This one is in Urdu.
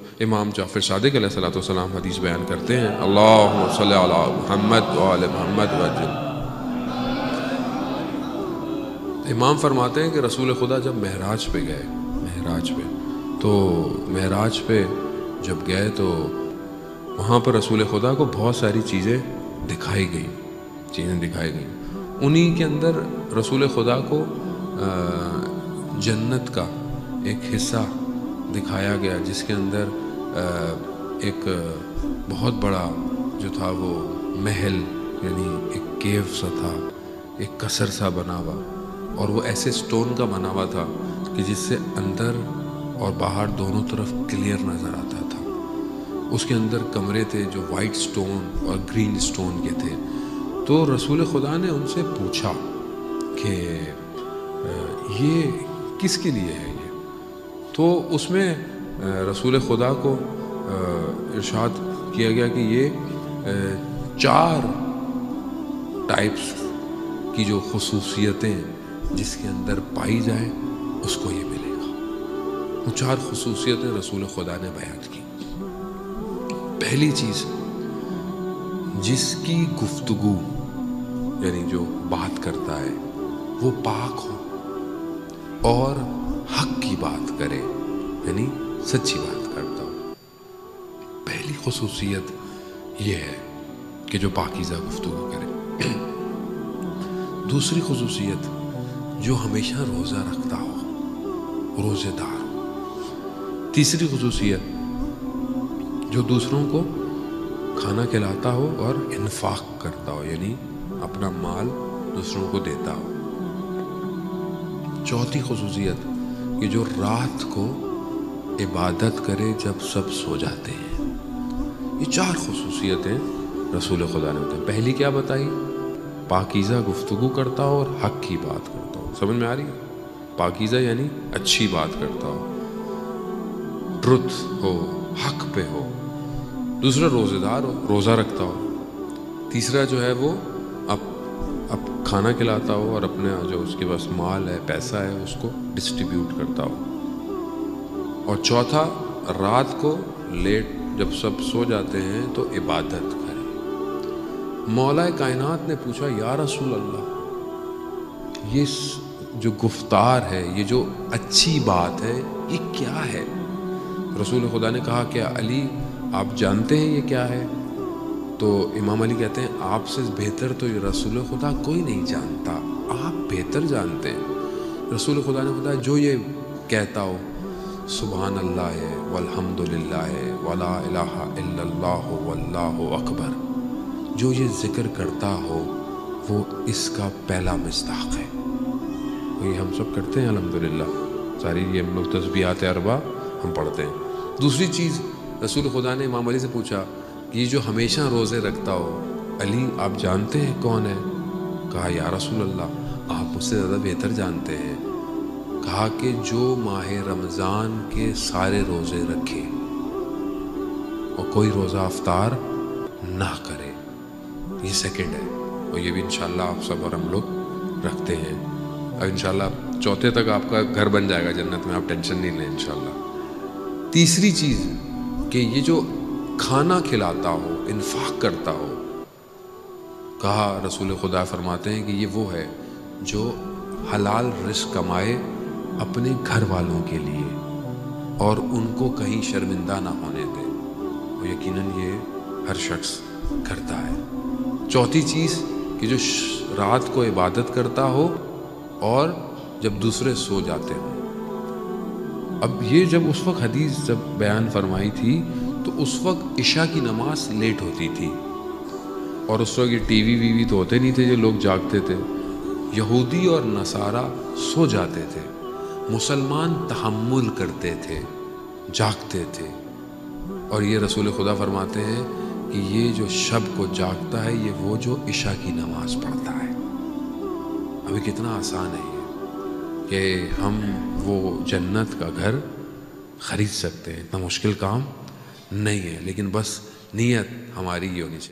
امام جعفر صادق علیہ الصلوۃ والسلام حدیث بیان کرتے ہیں، اللہم صلی علی محمد وآل محمد وجل۔ امام فرماتے ہیں کہ رسول خدا جب معراج پہ گئے، معراج پہ جب گئے تو وہاں پر رسول خدا کو بہت ساری چیزیں دکھائی گئیں۔ انہی کے اندر رسول خدا کو جنت کا ایک حصہ دکھایا گیا، جس کے اندر ایک بہت بڑا جو تھا وہ محل، یعنی ایک کیو سا تھا، ایک قصر سا بنا ہوا، اور وہ ایسے سٹون کا بنا ہوا تھا کہ جس سے اندر اور باہر دونوں طرف کلیئر نظر آتا تھا۔ اس کے اندر کمرے تھے جو وائٹ سٹون اور گرین سٹون کے تھے۔ تو رسول خدا نے ان سے پوچھا کہ یہ کس کے لیے ہے یہ؟ تو اس میں رسول خدا کو ارشاد کیا گیا کہ یہ 4 ٹائپس کی جو خصوصیتیں جس کے اندر پائی جائیں اس کو یہ ملے گا۔ وہ 4 خصوصیتیں رسول خدا نے بیان کی۔ پہلی چیز، جس کی گفتگو یعنی جو بات کرتا ہے وہ پاک ہو اور حق کی بات کرے، یعنی سچی بات کرتا ہو۔ پہلی خصوصیت یہ ہے کہ جو پاکیزہ گفتگو کرے۔ دوسری خصوصیت، جو ہمیشہ روزہ رکھتا ہو، روزے دار ہو۔ تیسری خصوصیت، جو دوسروں کو کھانا کھلاتا ہو اور انفاق کرتا ہو، یعنی اپنا مال دوسروں کو دیتا ہو۔ چوتھی خصوصیت، کہ جو رات کو عبادت کرے جب سب سو جاتے ہیں۔ یہ 4 خصوصیتیں رسول خدا نے بتائی۔ پہلی کیا بتائی؟ پاکیزہ گفتگو کرتا ہو اور حق کی بات کرتا ہو۔ سمجھ میں آ رہی ہے؟ پاکیزہ یعنی اچھی بات کرتا ہو، ٹروتھ ہو، حق پہ ہو۔ دوسرا، روزے دار ہو، روزہ رکھتا ہو۔ تیسرا جو ہے وہ اب کھانا کھلاتا ہو اور اپنے جو اس کے پاس مال ہے، پیسہ ہے، اس کو ڈسٹریبیوٹ کرتا ہو۔ اور چوتھا، رات کو لیٹ جب سب سو جاتے ہیں تو عبادت کرے۔ مولا کائنات نے پوچھا، یا رسول اللہ، یہ جو گفتار ہے، یہ جو اچھی بات ہے، یہ کیا ہے؟ رسول خدا نے کہا کہ علی، آپ جانتے ہیں یہ کیا ہے؟ تو امام علی کہتے ہیں، آپ سے بہتر تو یہ رسول خدا کوئی نہیں جانتا، آپ بہتر جانتے ہیں۔ رسول خدا نے بتایا، جو یہ کہتا ہو سبحان اللہ ہے والحمد للہ ہے ولا الہ الا اللہ واللہ اکبر، جو یہ ذکر کرتا ہو وہ اس کا پہلا مصداق ہے۔ وہی ہم سب کرتے ہیں الحمدللہ، ساری یہ ہم لوگ تسبیحات اربع ہم پڑھتے ہیں۔ دوسری چیز، رسول خدا نے امام علی سے پوچھا کہ یہ جو ہمیشہ روزے رکھتا ہو، علی آپ جانتے ہیں کون ہے؟ کہا، یا رسول اللہ، آپ مجھ سے زیادہ بہتر جانتے ہیں۔ کہا کہ جو ماہ رمضان کے سارے روزے رکھے اور کوئی روزہ افطار نہ کرے، یہ سیکنڈ ہے، اور یہ بھی انشاءاللہ آپ سب اور ہم لوگ رکھتے ہیں۔ اور انشاءاللہ چوتھے تک آپ کا گھر بن جائے گا جنت میں، آپ ٹینشن نہیں لیں انشاءاللہ۔ تیسری چیز کہ یہ جو کھانا کھلاتا ہو، انفاق کرتا ہو، کہا رسول خدا فرماتے ہیں کہ یہ وہ ہے جو حلال رزق کمائے اپنے گھر والوں کے لیے اور ان کو کہیں شرمندہ نہ ہونے دے، اور یقیناً یہ ہر شخص کرتا ہے۔ چوتھی چیز کہ جو رات کو عبادت کرتا ہو اور جب دوسرے سو جاتے ہوں۔ اب یہ جب اس وقت حدیث جب بیان فرمائی تھی تو اس وقت عشاء کی نماز لیٹ ہوتی تھی، اور اس وقت یہ ٹی وی تو ہوتے نہیں تھے، جو لوگ جاگتے تھے۔ یہودی اور نصارہ سو جاتے تھے، مسلمان تحمل کرتے تھے، جاگتے تھے۔ اور یہ رسول خدا فرماتے ہیں کہ یہ جو شب کو جاگتا ہے، یہ وہ جو عشاء کی نماز پڑھتا ہے۔ ابھی کتنا آسان ہے یہ کہ ہم وہ جنت کا گھر خرید سکتے ہیں، اتنا مشکل کام نہیں ہے، لیکن بس نیت ہماری یہ ہونی چاہیے۔